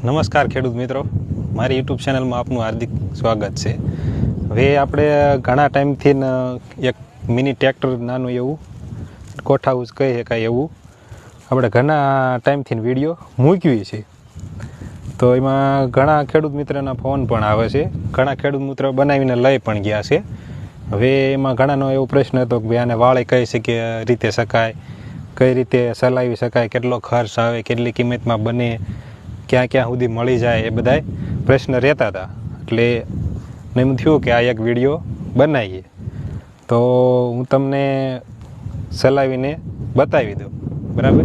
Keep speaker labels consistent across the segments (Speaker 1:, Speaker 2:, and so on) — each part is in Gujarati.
Speaker 1: નમસ્કાર ખેડૂત મિત્રો, મારી યુટ્યુબ ચેનલમાં આપનું હાર્દિક સ્વાગત છે. હવે આપણે ઘણા ટાઈમથી એક મિની ટ્રેક્ટર નાનું એવું કોઠાઉસ કહી શકાય એવું આપણે ઘણા ટાઈમથી વિડીયો મૂક્યું છે. તો એમાં ઘણા ખેડૂત મિત્રોના ફોન પણ આવે છે, ઘણા ખેડૂત મિત્રો બનાવીને લઈ પણ ગયા છે. હવે એમાં ઘણાનો એવો પ્રશ્ન હતો કે ભાઈ આને વાળે કઈ રીતે શકાય, કઈ રીતે ચલાવી શકાય, કેટલો ખર્ચ આવે, કેટલી કિંમતમાં બને, ક્યાં ક્યાં સુધી મળી જાય, એ બધા પ્રશ્ન રહેતા હતા. એટલે એમ થયું કે આ એક વિડીયો બનાવીએ તો હું તમને ચલાવીને બતાવી દઉં, બરાબર.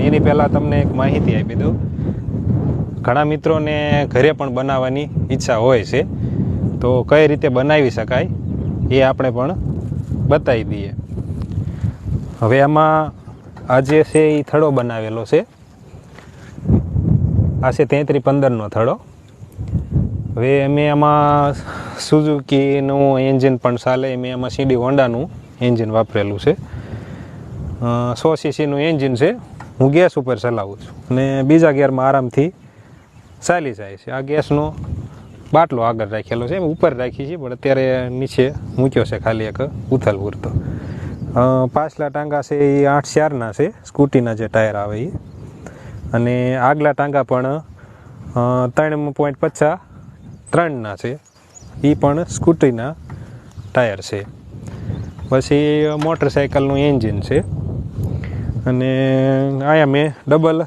Speaker 1: એની પહેલાં તમને એક માહિતી આપી દઉં. ઘણા મિત્રોને ઘરે પણ બનાવવાની ઈચ્છા હોય છે, તો કઈ રીતે બનાવી શકાય એ આપણે પણ બતાવી દઈએ. હવે આમાં આજે છે એ થડો બનાવેલો છે, આ છે 3315નો થડો. હવે અમે આમાં સુઝુકીનું એન્જિન પણ ચાલે, મેં આમાં સીડી હોન્ડાનું એન્જિન વાપરેલું છે. 100 સીસીનું એન્જિન છે. હું ગેસ ઉપર ચલાવું છું અને બીજા ગેરમાં આરામથી ચાલી જાય છે. આ ગેસનો બાટલો આગળ રાખેલો છે, ઉપર રાખી છે, પણ અત્યારે નીચે મૂક્યો છે ખાલી એક ઉથલ પૂરતો. પાછલા ટાંગા છે એ 8/4ના છે, સ્કૂટીના જે ટાયર આવે એ. અને આગલા ટાંગા પણ 3.50 3ના છે, એ પણ સ્કૂટીના ટાયર છે. પછી મોટરસાઇકલનું એન્જિન છે. અને અહીંયા મેં ડબલ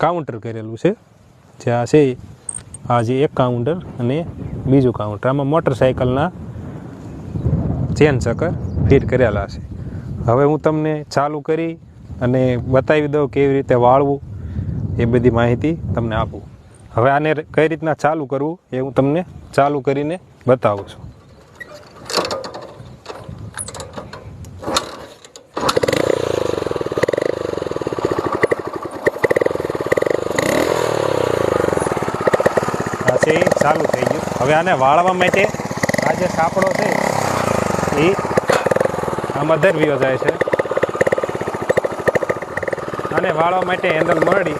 Speaker 1: કાઉન્ટર કરેલું છે, જે આ છે આ જે એક કાઉન્ટર અને બીજું કાઉન્ટર. આમાં મોટરસાઇકલના ચેન ચક્કર ફિટ કરેલા છે. હવે હું તમને ચાલુ કરી અને બતાવી દઉં કેવી રીતે વાળવું, એ બધી માહિતી તમને આપું. હવે આને કઈ રીતના ચાલુ કરવું એ હું તમને ચાલુ કરીને બતાવું છું. આ છે ચાલુ થઈ ગયું. હવે આને વાળવા માટે આ જે સાપડો છે એ આમાં ધરવીઓ જાય છે. આને વાળવા માટે હેન્ડલ મળી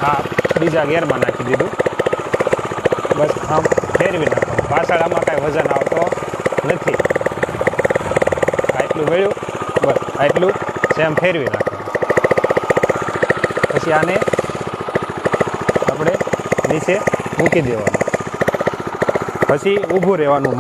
Speaker 1: આ બીજા ગેરમાં નાખી દીધું. બસ આમ ફેરવી નાખો. પાછળ આમાં કાંઈ વજન આવતો નથી. આટલું વળ્યું, બસ આટલું સેમ ફેરવી નાખવાનું. પછી આને આપણે નીચે મૂકી દેવાનું. પછી ઊભું રહેવાનું.